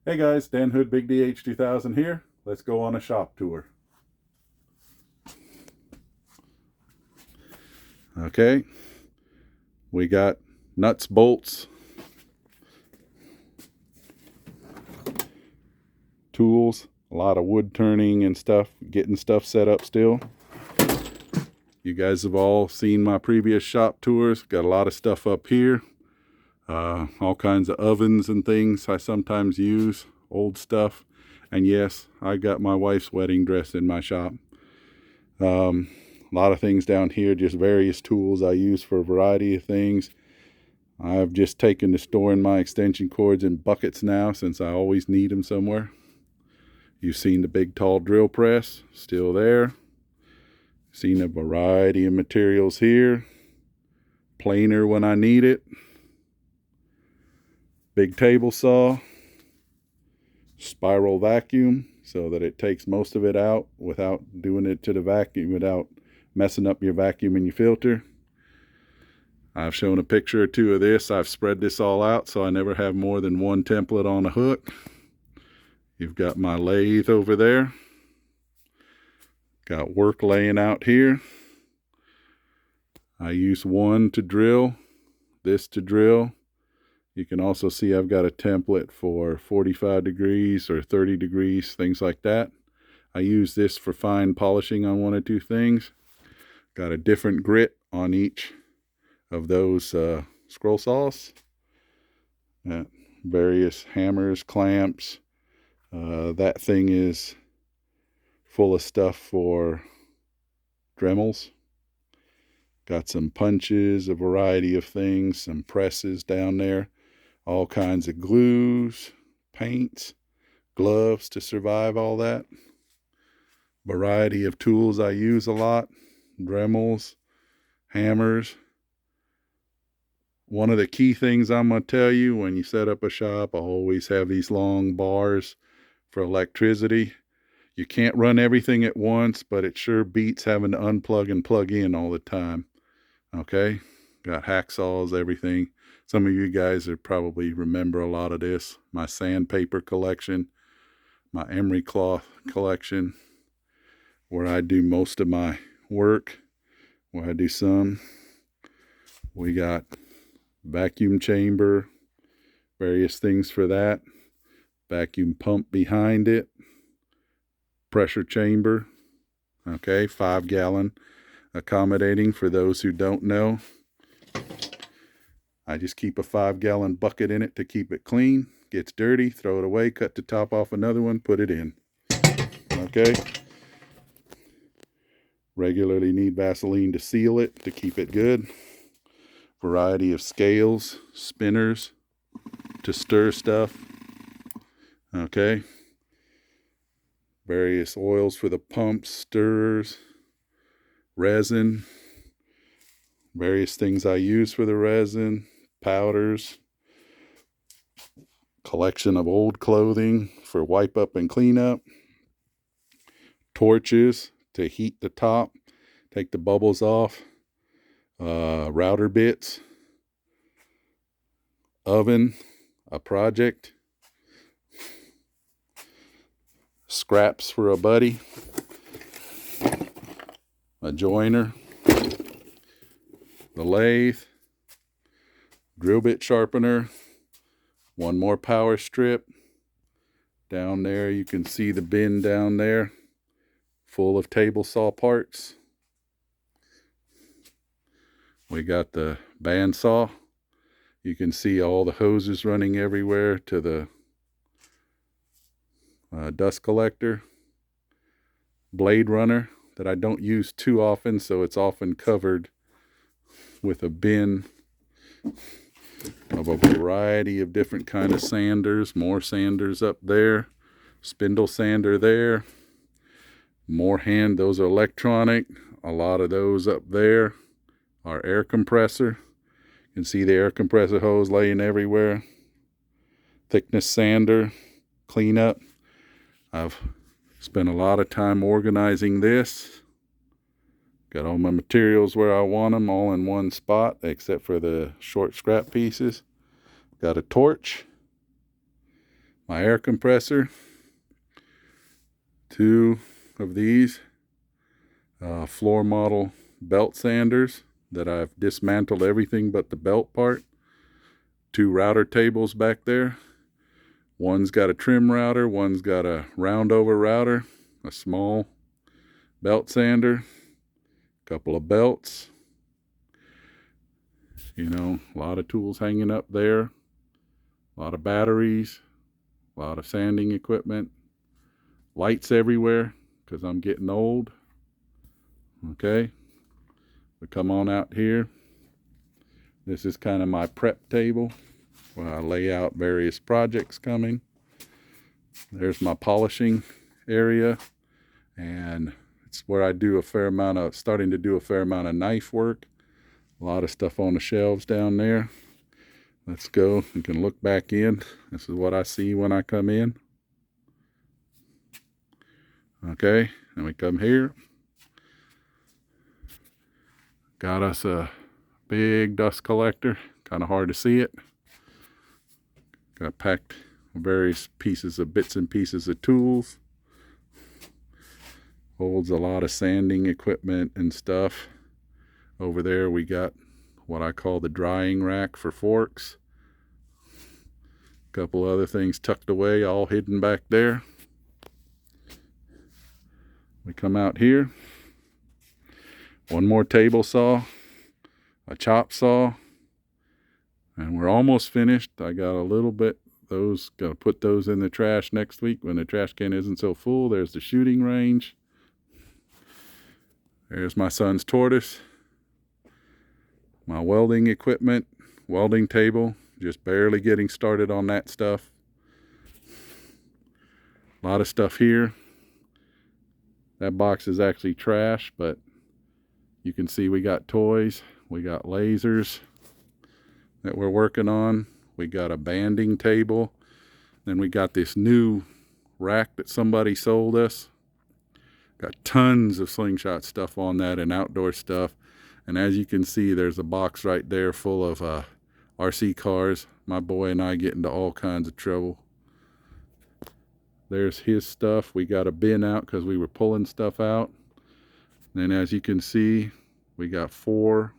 Hey guys, Dan Hood, Big DH 2000 here. Let's go on a shop tour. Okay, we got nuts, bolts, tools, a lot of wood turning and stuff, getting stuff set up still. You guys have all seen my previous shop tours. Got a lot of stuff up here. All kinds of ovens and things I sometimes use, old stuff. And yes, I got my wife's wedding dress in my shop. A lot of things down here, just various tools I use for a variety of things. I've just taken to storing my extension cords in buckets now since I always need them somewhere. You've seen the big tall drill press, still there. Seen a variety of materials here. Planer when I need it. Big table saw. Spiral vacuum so that it takes most of it out without doing it to the vacuum, without messing up your vacuum and your filter. I've shown a picture or two of this. I've spread this all out so I never have more than one template on a hook. You've got my lathe over there. Got work laying out here. I use one to drill, this to drill. You can also see I've got a template for 45 degrees or 30 degrees, things like that. I use this for fine polishing on one or two things. Got a different grit on each of those scroll saws. Various hammers, clamps. That thing is full of stuff for Dremels. Got some punches, a variety of things, some presses down there. All kinds of glues, paints, gloves to survive all that. Variety of tools I use a lot. Dremels, hammers. One of the key things I'm going to tell you when you set up a shop, I always have these long bars for electricity. You can't run everything at once, but it sure beats having to unplug and plug in all the time. Okay? Got hacksaws, everything. Some of you guys are probably remember a lot of this. My sandpaper collection, my emery cloth collection, where I do most of my work, where I do some. We got vacuum chamber, various things for that. Vacuum pump behind it. Pressure chamber. Okay, 5-gallon accommodating for those who don't know. I just keep a 5-gallon bucket in it to keep it clean. Gets dirty, throw it away, cut the top off another one, put it in. Okay. Regularly need Vaseline to seal it, to keep it good. Variety of scales, spinners to stir stuff. Okay. Various oils for the pumps, stirrers, resin. Various things I use for the resin, powders. Collection of old clothing for wipe up and clean up. Torches to heat the top, take the bubbles off. Router bits. Oven, a project. Scraps for a buddy. A joiner. The lathe. Drill bit sharpener. One more power strip. Down there you can see the bin down there full of table saw parts. We got the bandsaw. You can see all the hoses running everywhere to the dust collector. Blade runner that I don't use too often, so it's often covered with a bin of a variety of different kind of sanders. More sanders up there. Spindle sander there. More hand, those are electronic. A lot of those up there are air compressor. You can see the air compressor hose laying everywhere. Thickness sander, cleanup. I've spent a lot of time organizing this. Got all my materials where I want them, all in one spot, except for the short scrap pieces. Got a torch. my air compressor, 2 of these floor model belt sanders that I've dismantled everything but the belt part, 2 router tables back there. One's got a trim router, one's got a round over router, a small belt sander, a couple of belts, you know, a lot of tools hanging up there, a lot of batteries, a lot of sanding equipment, lights everywhere because I'm getting old. Okay, we come on out here. This is kind of my prep table where I lay out various projects coming. There's my polishing area, and it's where I do starting to do a fair amount of knife work. A lot of stuff on the shelves down there. Let's go. You can look back in. This is what I see when I come in. Okay, and we come here. Got us a big dust collector. Kind of hard to see it. Got packed various bits and pieces of tools. Holds a lot of sanding equipment and stuff. Over there we got what I call the drying rack for forks. A couple other things tucked away, all hidden back there. We come out here. One more table saw, a chop saw, and we're almost finished. I got a little bit, got to put those in the trash next week when the trash can isn't so full. There's the shooting range. There's my son's tortoise. My welding equipment, welding table, just barely getting started on that stuff. A lot of stuff here. That box is actually trash, but you can see we got toys, we got lasers that we're working on. We got a banding table. Then we got this new rack that somebody sold us. Got tons of slingshot stuff on that and outdoor stuff. And as you can see, there's a box right there full of RC cars. My boy and I get into all kinds of trouble. There's his stuff. We got a bin out because we were pulling stuff out. Then as you can see, we got 4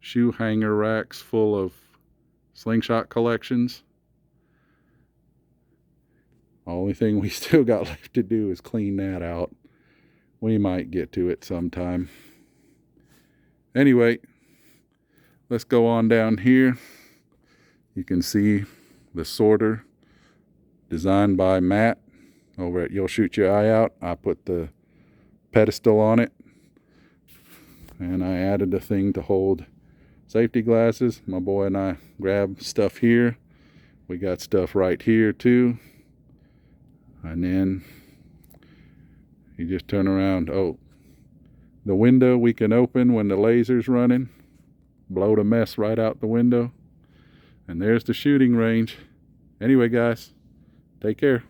shoe hanger racks full of slingshot collections. Only thing we still got left to do is clean that out. We might get to it sometime. Anyway, let's go on down here. You can see the sorter designed by Matt over at You'll Shoot Your Eye Out. I put the pedestal on it, and I added a thing to hold safety glasses. My boy and I grabbed stuff here. We got stuff right here too. And then you just turn around. Oh, the window we can open when the laser's running. Blow the mess right out the window. And there's the shooting range. Anyway, guys, take care.